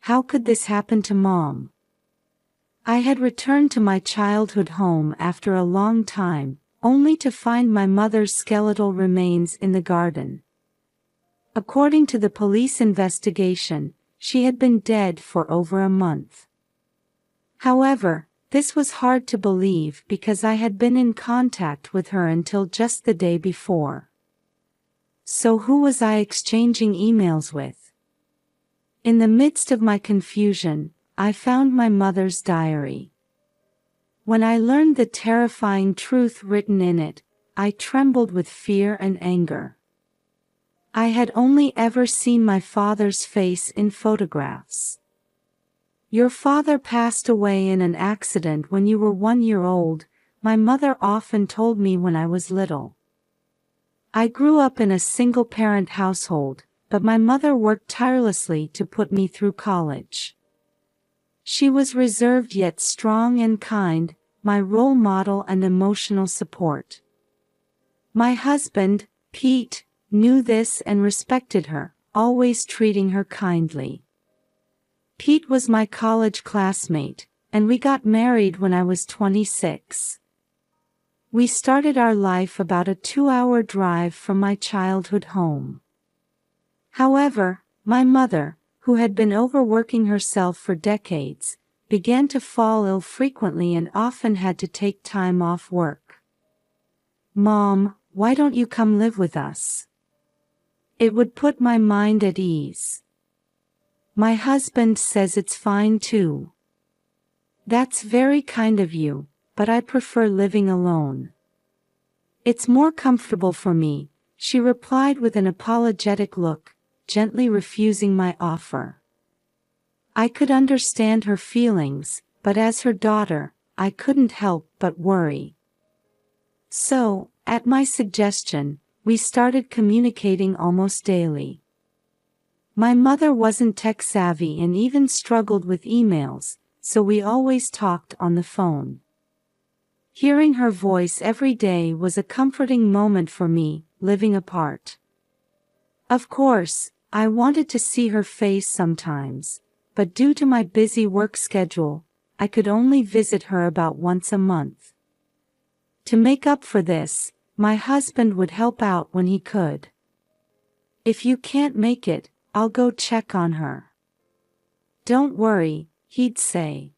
How could this happen to Mom? I had returned to my childhood home after a long time, only to find my mother's skeletal remains in the garden. According to the police investigation, she had been dead for over a month. However, this was hard to believe because I had been in contact with her until just the day before. So who was I exchanging emails with? In the midst of my confusion, I found my mother's diary. When I learned the terrifying truth written in it, I trembled with fear and anger. I had only ever seen my father's face in photographs. "Your father passed away in an accident when you were 1 year old," my mother often told me when I was little. I grew up in a single-parent household, but my mother worked tirelessly to put me through college. She was reserved yet strong and kind, my role model and emotional support. My husband, Pete, knew this and respected her, always treating her kindly. Pete was my college classmate, and we got married when I was 26. We started our life about a 2-hour drive from my childhood home. However, my mother, who had been overworking herself for decades, began to fall ill frequently and often had to take time off work. "Mom, why don't you come live with us? It would put my mind at ease." "My husband says it's fine too." "That's very kind of you, but I prefer living alone." "It's more comfortable for me," she replied with an apologetic look, gently refusing my offer. I could understand her feelings, but as her daughter, I couldn't help but worry. So, at my suggestion, we started communicating almost daily. My mother wasn't tech-savvy and even struggled with emails, so we always talked on the phone. Hearing her voice every day was a comforting moment for me, living apart. Of course, I wanted to see her face sometimes, but due to my busy work schedule, I could only visit her about once a month. To make up for this, my husband would help out when he could. "If you can't make it, I'll go check on her." "Don't worry," he'd say.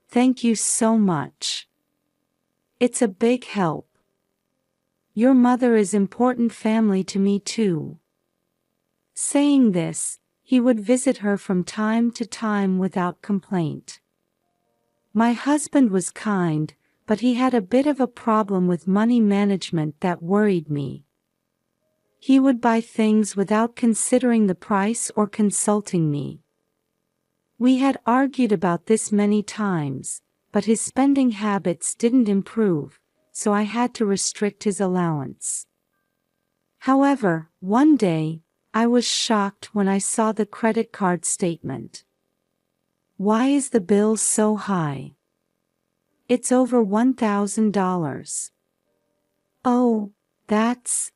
"Thank you so much. It's a big help. Your mother is important family to me too." Saying this, he would visit her from time to time without complaint. My husband was kind, but he had a bit of a problem with money management that worried me. He would buy things without considering the price or consulting me. We had argued about this many times, but his spending habits didn't improve, so I had to restrict his allowance. However, one day, I was shocked when I saw the credit card statement. "Why is the bill so high? It's over $1,000. "Oh, that's,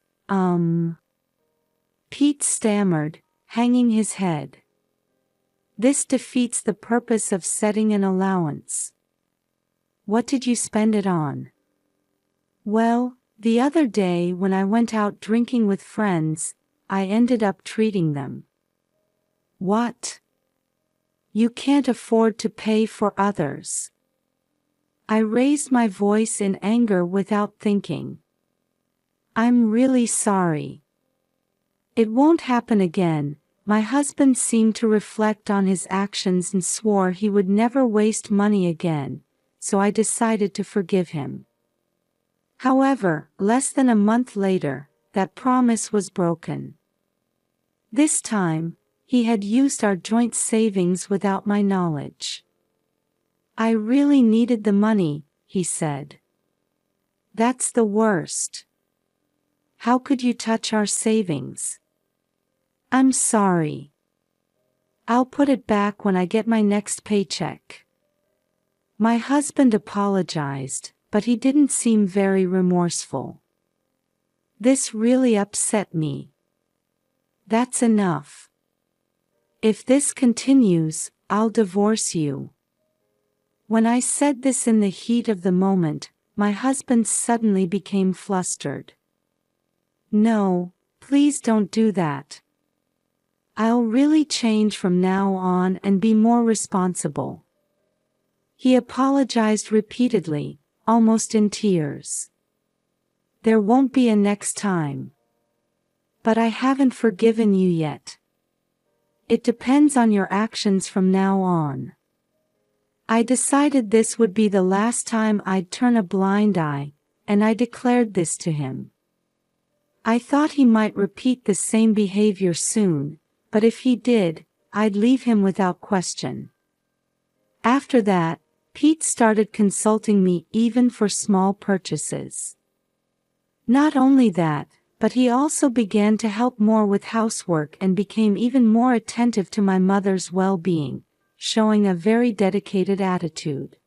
Pete stammered, hanging his head. "This defeats the purpose of setting an allowance." "What did you spend it on?" "Well, the other day when I went out drinking with friends, I ended up treating them." "What? You can't afford to pay for others." I raised my voice in anger without thinking. "I'm really sorry. It won't happen again." My husband seemed to reflect on his actions and swore he would never waste money again, so I decided to forgive him. However, less than a month later, that promise was broken. This time, he had used our joint savings without my knowledge. "I really needed the money," he said. "That's the worst. How could you touch our savings?" "I'm sorry. I'll put it back when I get my next paycheck." My husband apologized, but he didn't seem very remorseful. This really upset me. "That's enough. If this continues, I'll divorce you." When I said this in the heat of the moment, my husband suddenly became flustered. "No, please don't do that. I'll really change from now on and be more responsible." He apologized repeatedly, almost in tears. "There won't be a next time. But I haven't forgiven you yet. It depends on your actions from now on." I decided this would be the last time I'd turn a blind eye, and I declared this to him. I thought he might repeat the same behavior soon, but if he did, I'd leave him without question. After that, Pete started consulting me even for small purchases. Not only that, but he also began to help more with housework and became even more attentive to my mother's well-being, showing a very dedicated attitude.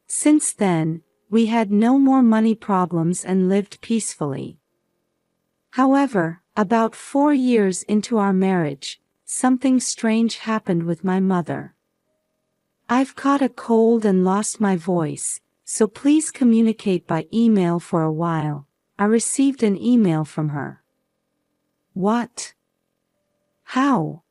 Since then, we had no more money problems and lived peacefully. However, about 4 years into our marriage, something strange happened with my mother. "I've caught a cold and lost my voice, so please communicate by email for a while," I received an email from her. What? How?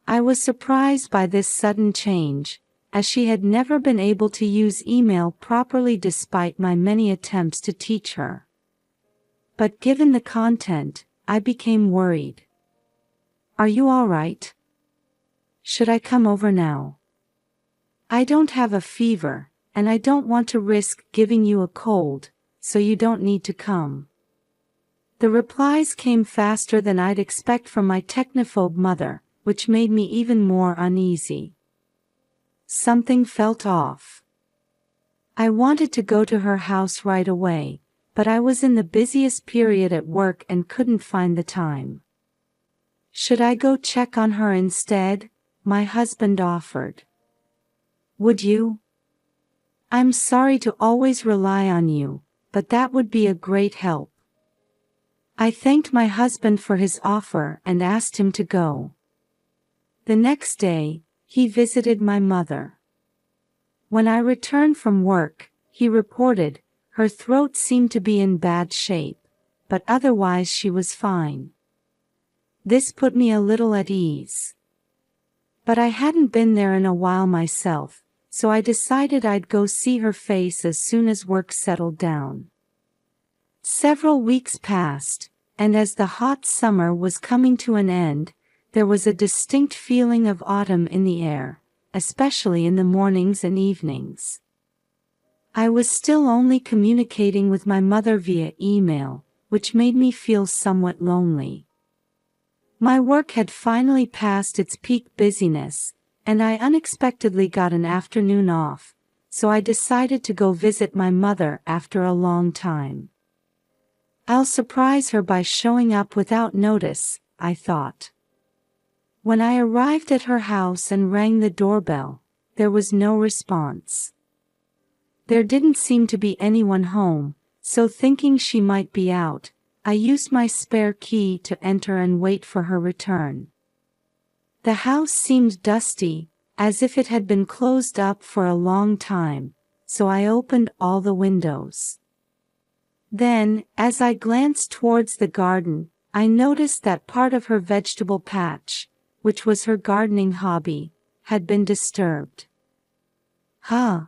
I was surprised by this sudden change, as she had never been able to use email properly despite my many attempts to teach her. But given the content, I became worried. "Are you all right? Should I come over now? I don't have a fever, and I don't want to risk giving you a cold, so you don't need to come." The replies came faster than I'd expect from my technophobe mother, which made me even more uneasy. Something felt off. I wanted to go to her house right away, but I was in the busiest period at work and couldn't find the time. "Should I go check on her instead?" my husband offered. "Would you? I'm sorry to always rely on you, but that would be a great help." I thanked my husband for his offer and asked him to go. The next day, he visited my mother. When I returned from work, he reported, her throat seemed to be in bad shape, but otherwise she was fine. This put me a little at ease. But I hadn't been there in a while myself, so I decided I'd go see her face as soon as work settled down. Several weeks passed, and as the hot summer was coming to an end, there was a distinct feeling of autumn in the air, especially in the mornings and evenings. I was still only communicating with my mother via email, which made me feel somewhat lonely. My work had finally passed its peak busyness, and I unexpectedly got an afternoon off, so I decided to go visit my mother after a long time. I'll surprise her by showing up without notice, I thought. When I arrived at her house and rang the doorbell, there was no response. There didn't seem to be anyone home, so thinking she might be out, I used my spare key to enter and wait for her return. The house seemed dusty, as if it had been closed up for a long time, so I opened all the windows. Then, as I glanced towards the garden, I noticed that part of her vegetable patch, which was her gardening hobby, had been disturbed. Huh?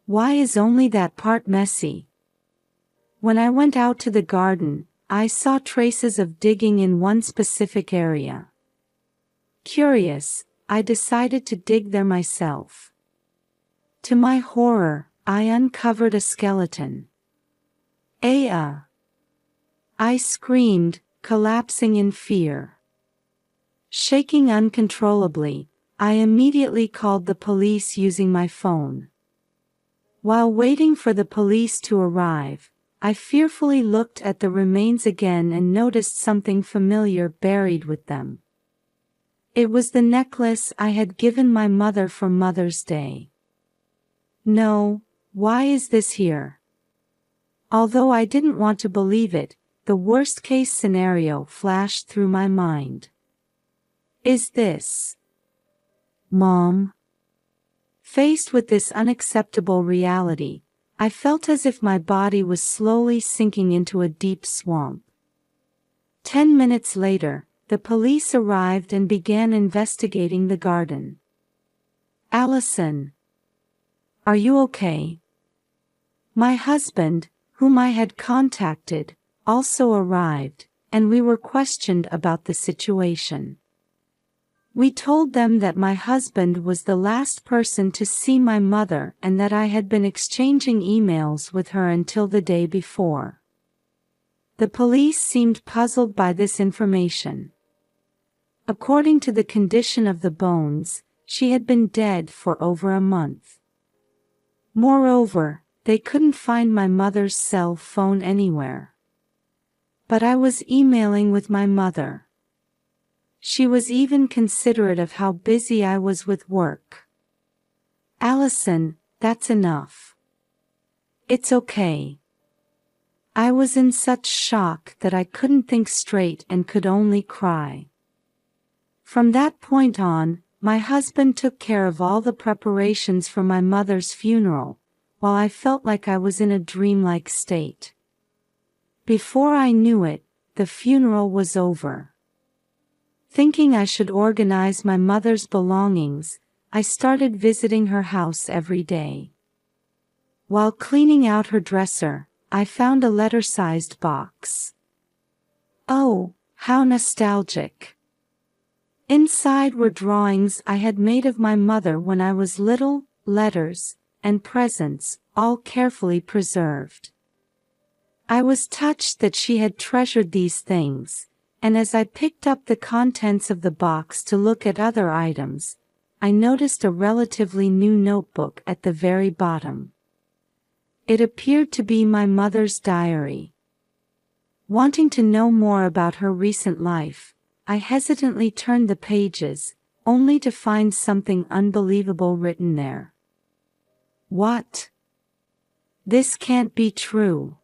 Why is only that part messy? When I went out to the garden, I saw traces of digging in one specific area. Curious, I decided to dig there myself. To my horror, I uncovered a skeleton. I screamed, collapsing in fear. Shaking uncontrollably, I immediately called the police using my phone. While waiting for the police to arrive, I fearfully looked at the remains again and noticed something familiar buried with them. It was the necklace I had given my mother for Mother's Day. No, why is this here? Although I didn't want to believe it, the worst-case scenario flashed through my mind. Is this Mom? Faced with this unacceptable reality, I felt as if my body was slowly sinking into a deep swamp. 10 minutes later, the police arrived and began investigating the garden. Allison, are you okay? My husband, whom I had contacted, also arrived, and we were questioned about the situation. We told them that my husband was the last person to see my mother and that I had been exchanging emails with her until the day before. The police seemed puzzled by this information. According to the condition of the bones, she had been dead for over a month. Moreover, they couldn't find my mother's cell phone anywhere. But I was emailing with my mother. She was even considerate of how busy I was with work. Allison, that's enough. It's okay. I was in such shock that I couldn't think straight and could only cry. From that point on, my husband took care of all the preparations for my mother's funeral, while I felt like I was in a dreamlike state. Before I knew it, the funeral was over. Thinking I should organize my mother's belongings, I started visiting her house every day. While cleaning out her dresser, I found a letter-sized box. Oh, how nostalgic! Inside were drawings I had made of my mother when I was little, letters, and presents, all carefully preserved. I was touched that she had treasured these things, and as I picked up the contents of the box to look at other items, I noticed a relatively new notebook at the very bottom. It appeared to be my mother's diary. Wanting to know more about her recent life, I hesitantly turned the pages, only to find something unbelievable written there. What? This can't be true.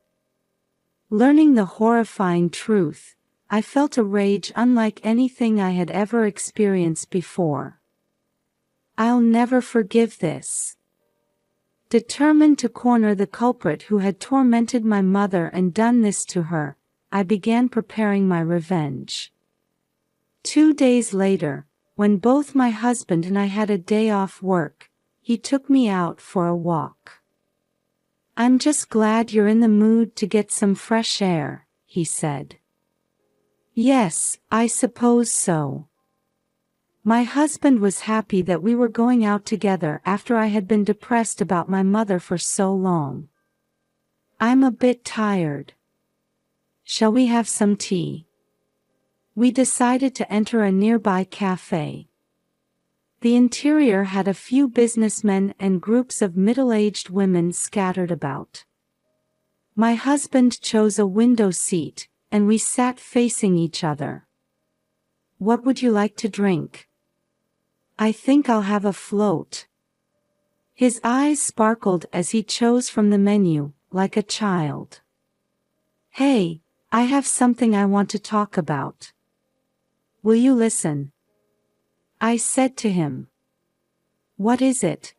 Learning the horrifying truth, I felt a rage unlike anything I had ever experienced before. I'll never forgive this. Determined to corner the culprit who had tormented my mother and done this to her, I began preparing my revenge. 2 days later, when both my husband and I had a day off work, he took me out for a walk. "I'm just glad you're in the mood to get some fresh air," he said. Yes, I suppose so. My husband was happy that we were going out together after I had been depressed about my mother for so long. "I'm a bit tired. Shall we have some tea?" We decided to enter a nearby cafe. The interior had a few businessmen and groups of middle-aged women scattered about. My husband chose a window seat, and we sat facing each other. "What would you like to drink?" "I think I'll have a float." His eyes sparkled as he chose from the menu, like a child. "Hey, I have something I want to talk about. Will you listen?" I said to him. "What is it?"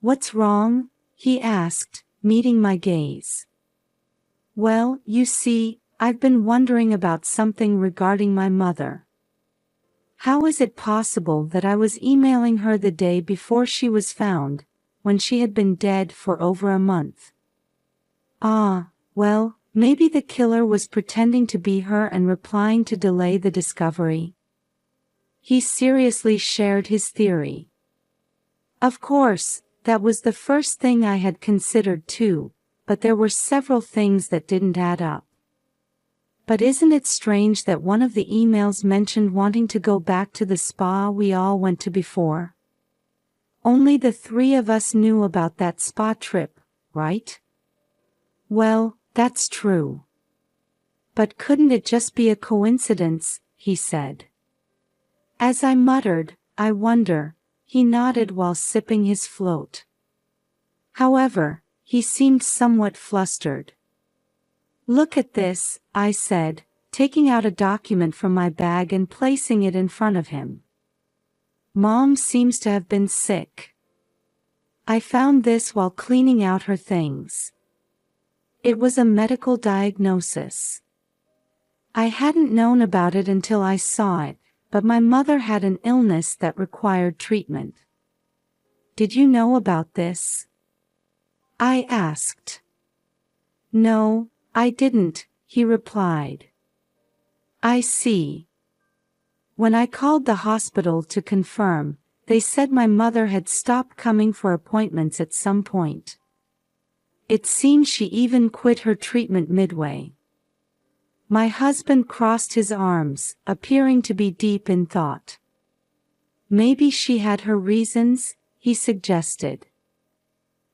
"What's wrong?" he asked, meeting my gaze. "Well, you see, I've been wondering about something regarding my mother. How is it possible that I was emailing her the day before she was found, when she had been dead for over a month? Well, maybe the killer was pretending to be her and replying to delay the discovery." He seriously shared his theory. Of course, that was the first thing I had considered too, but there were several things that didn't add up. "But isn't it strange that one of the emails mentioned wanting to go back to the spa we all went to before? Only the three of us knew about that spa trip, right?" "Well, that's true. But couldn't it just be a coincidence?" he said. As I muttered, "I wonder," he nodded while sipping his float. However, he seemed somewhat flustered. "Look at this," I said, taking out a document from my bag and placing it in front of him. Mom seems to have been sick. I found this while cleaning out her things. It was a medical diagnosis. I hadn't known about it until I saw it, but my mother had an illness that required treatment. Did you know about this? I asked. No, I didn't, he replied. I see. When I called the hospital to confirm, they said my mother had stopped coming for appointments at some point. It seems she even quit her treatment midway. My husband crossed his arms, appearing to be deep in thought. Maybe she had her reasons, he suggested.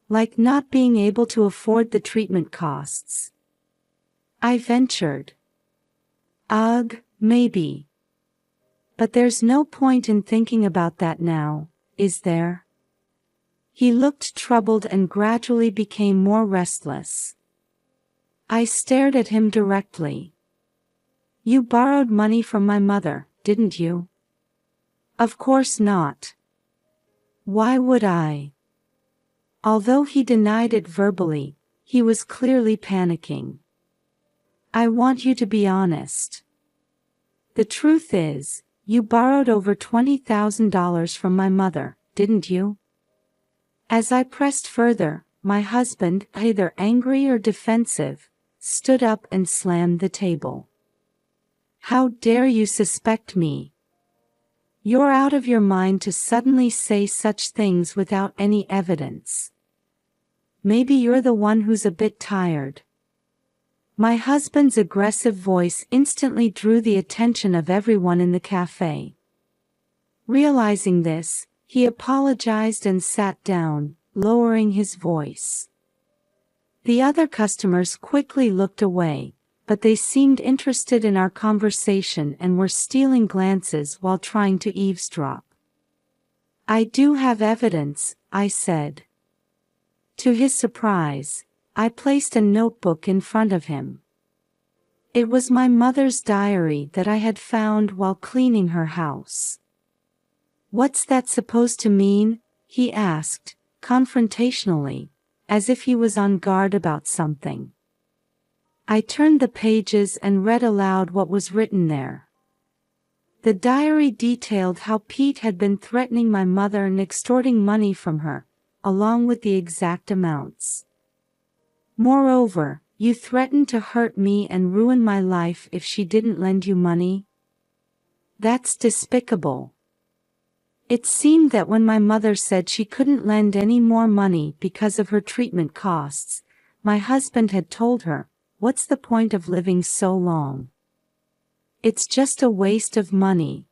Like not being able to afford the treatment costs. I ventured. Ugh, maybe. But there's no point in thinking about that now, is there? He looked troubled and gradually became more restless. I stared at him directly. You borrowed money from my mother, didn't you? Of course not. Why would I? Although he denied it verbally, he was clearly panicking. I want you to be honest. The truth is, you borrowed over $20,000 from my mother, didn't you? As I pressed further, my husband, either angry or defensive, stood up and slammed the table. How dare you suspect me? You're out of your mind to suddenly say such things without any evidence. Maybe you're the one who's a bit tired. My husband's aggressive voice instantly drew the attention of everyone in the cafe. Realizing this, he apologized and sat down, lowering his voice. The other customers quickly looked away, but they seemed interested in our conversation and were stealing glances while trying to eavesdrop. I do have evidence, I said. To his surprise, I placed a notebook in front of him. It was my mother's diary that I had found while cleaning her house. What's that supposed to mean? He asked, confrontationally, as if he was on guard about something. I turned the pages and read aloud what was written there. The diary detailed how Pete had been threatening my mother and extorting money from her, along with the exact amounts. Moreover, you threatened to hurt me and ruin my life if she didn't lend you money? That's despicable. It seemed that when my mother said she couldn't lend any more money because of her treatment costs, my husband had told her, "What's the point of living so long? It's just a waste of money."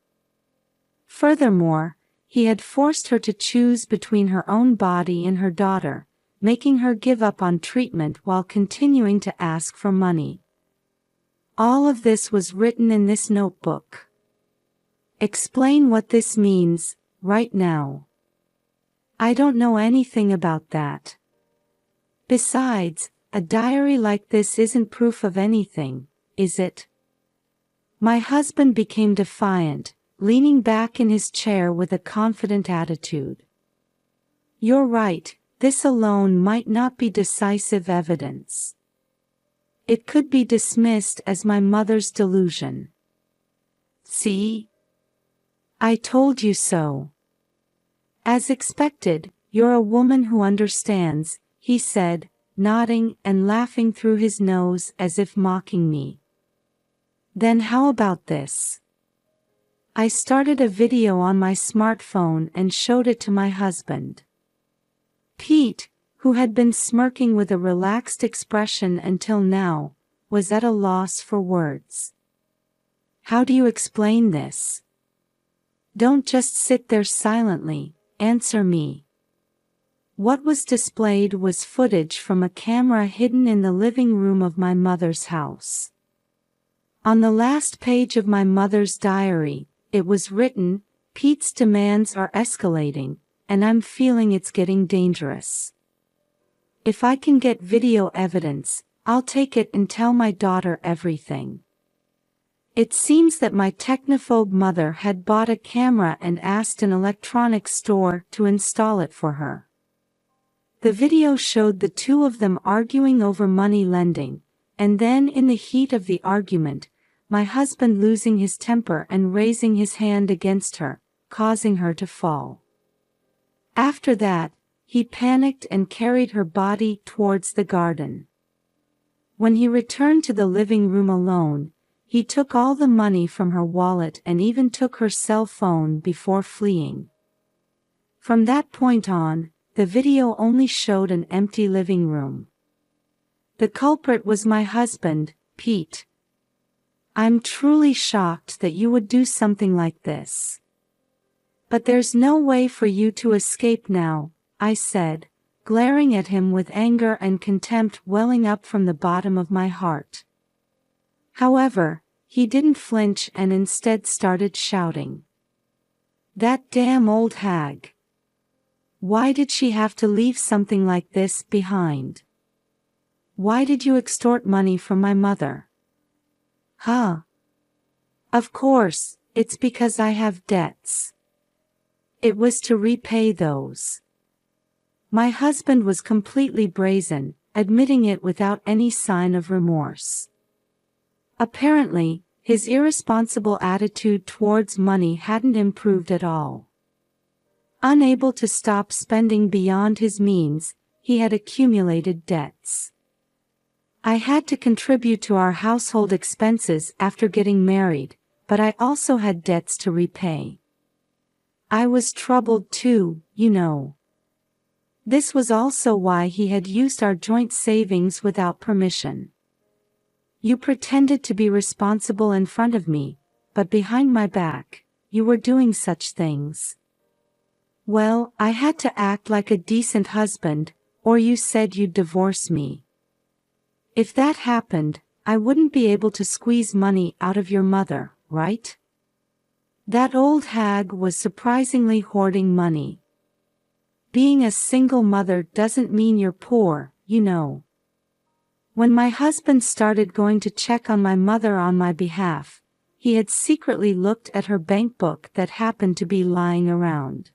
Furthermore, he had forced her to choose between her own body and her daughter, making her give up on treatment while continuing to ask for money. All of this was written in this notebook. Explain what this means, right now. I don't know anything about that. Besides, a diary like this isn't proof of anything, is it? My husband became defiant, leaning back in his chair with a confident attitude. You're right, this alone might not be decisive evidence. It could be dismissed as my mother's delusion. See? I told you so. As expected, you're a woman who understands, he said, nodding and laughing through his nose as if mocking me. Then how about this? I started a video on my smartphone and showed it to my husband. Pete, who had been smirking with a relaxed expression until now, was at a loss for words. How do you explain this? Don't just sit there silently, answer me. What was displayed was footage from a camera hidden in the living room of my mother's house. On the last page of my mother's diary, it was written, "Pete's demands are escalating, and I'm feeling it's getting dangerous. If I can get video evidence, I'll take it and tell my daughter everything." It seems that my technophobe mother had bought a camera and asked an electronics store to install it for her. The video showed the two of them arguing over money lending, and then in the heat of the argument, my husband losing his temper and raising his hand against her, causing her to fall. After that, he panicked and carried her body towards the garden. When he returned to the living room alone, he took all the money from her wallet and even took her cell phone before fleeing. From that point on, the video only showed an empty living room. The culprit was my husband, Pete. I'm truly shocked that you would do something like this. But there's no way for you to escape now, I said, glaring at him with anger and contempt welling up from the bottom of my heart. However, he didn't flinch and instead started shouting. That damn old hag. Why did she have to leave something like this behind? Why did you extort money from my mother? Huh? Of course, it's because I have debts. It was to repay those. My husband was completely brazen, admitting it without any sign of remorse. Apparently, his irresponsible attitude towards money hadn't improved at all. Unable to stop spending beyond his means, he had accumulated debts. I had to contribute to our household expenses after getting married, but I also had debts to repay. I was troubled too, you know. This was also why he had used our joint savings without permission. You pretended to be responsible in front of me, but behind my back, you were doing such things. Well, I had to act like a decent husband, or you said you'd divorce me. If that happened, I wouldn't be able to squeeze money out of your mother, right? That old hag was surprisingly hoarding money. Being a single mother doesn't mean you're poor, you know. When my husband started going to check on my mother on my behalf, he had secretly looked at her bank book that happened to be lying around.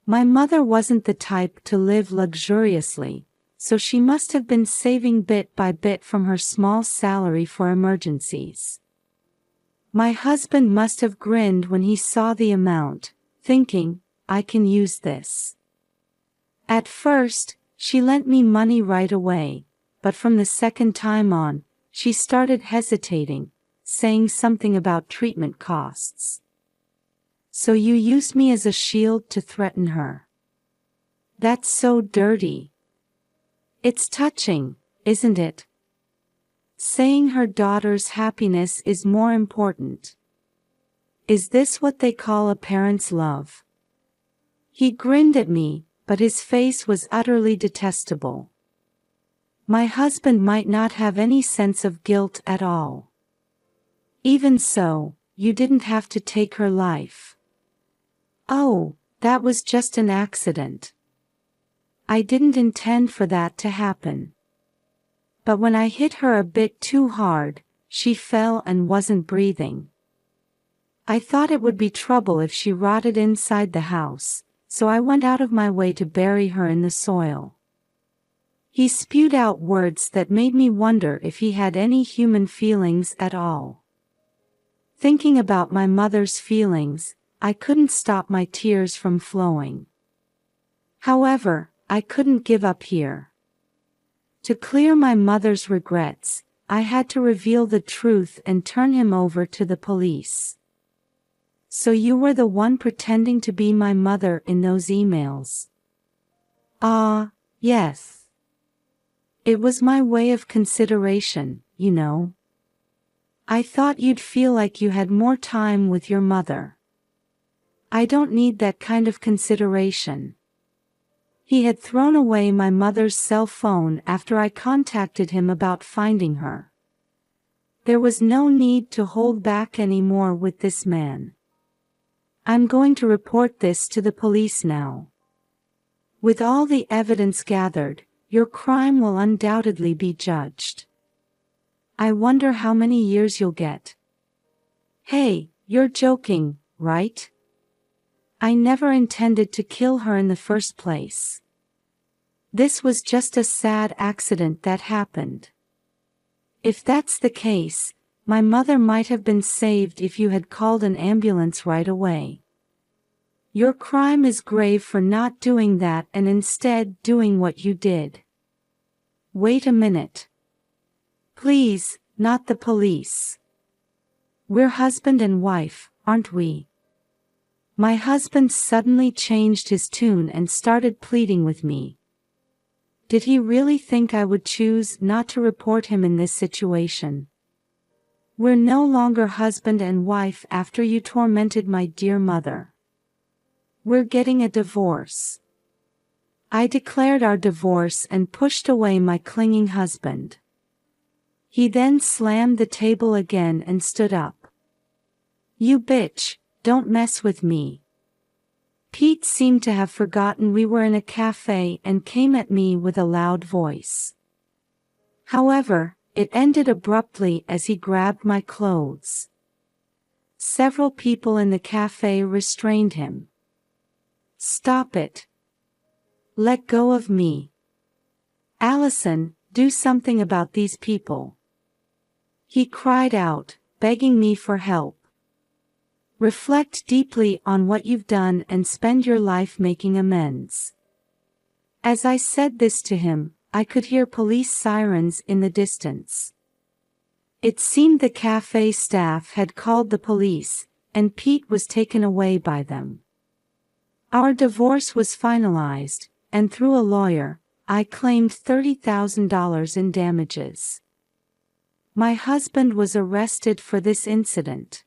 My mother wasn't the type to live luxuriously, so she must have been saving bit by bit from her small salary for emergencies. My husband must have grinned when he saw the amount, thinking, I can use this. At first, she lent me money right away, but from the second time on, she started hesitating, saying something about treatment costs. So you used me as a shield to threaten her. That's so dirty. It's touching, isn't it? Saying her daughter's happiness is more important. Is this what they call a parent's love? He grinned at me, but his face was utterly detestable. My husband might not have any sense of guilt at all. Even so, you didn't have to take her life. Oh, that was just an accident. I didn't intend for that to happen. But when I hit her a bit too hard, she fell and wasn't breathing. I thought it would be trouble if she rotted inside the house, so I went out of my way to bury her in the soil. He spewed out words that made me wonder if he had any human feelings at all. Thinking about my mother's feelings, I couldn't stop my tears from flowing. However, I couldn't give up here. To clear my mother's regrets, I had to reveal the truth and turn him over to the police. So you were the one pretending to be my mother in those emails? Ah, yes. It was my way of consideration, you know. I thought you'd feel like you had more time with your mother. I don't need that kind of consideration. He had thrown away my mother's cell phone after I contacted him about finding her. There was no need to hold back anymore with this man. I'm going to report this to the police now. With all the evidence gathered, your crime will undoubtedly be judged. I wonder how many years you'll get. Hey, you're joking, right? I never intended to kill her in the first place. This was just a sad accident that happened. If that's the case, my mother might have been saved if you had called an ambulance right away. Your crime is grave for not doing that and instead doing what you did. Wait a minute. Please, not the police. We're husband and wife, aren't we? My husband suddenly changed his tune and started pleading with me. Did he really think I would choose not to report him in this situation? We're no longer husband and wife after you tormented my dear mother. We're getting a divorce. I declared our divorce and pushed away my clinging husband. He then slammed the table again and stood up. You bitch, don't mess with me. Pete seemed to have forgotten we were in a cafe and came at me with a loud voice. However, it ended abruptly as he grabbed my clothes. Several people in the cafe restrained him. Stop it. Let go of me. Allison, do something about these people. He cried out, begging me for help. Reflect deeply on what you've done and spend your life making amends. As I said this to him, I could hear police sirens in the distance. It seemed the cafe staff had called the police, and Pete was taken away by them. Our divorce was finalized, and through a lawyer, I claimed $30,000 in damages. My husband was arrested for this incident.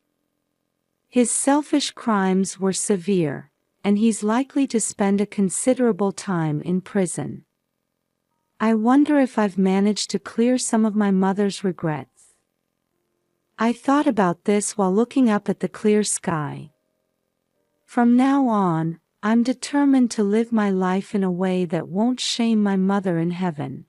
His selfish crimes were severe, and he's likely to spend a considerable time in prison. I wonder if I've managed to clear some of my mother's regrets. I thought about this while looking up at the clear sky. From now on, I'm determined to live my life in a way that won't shame my mother in heaven.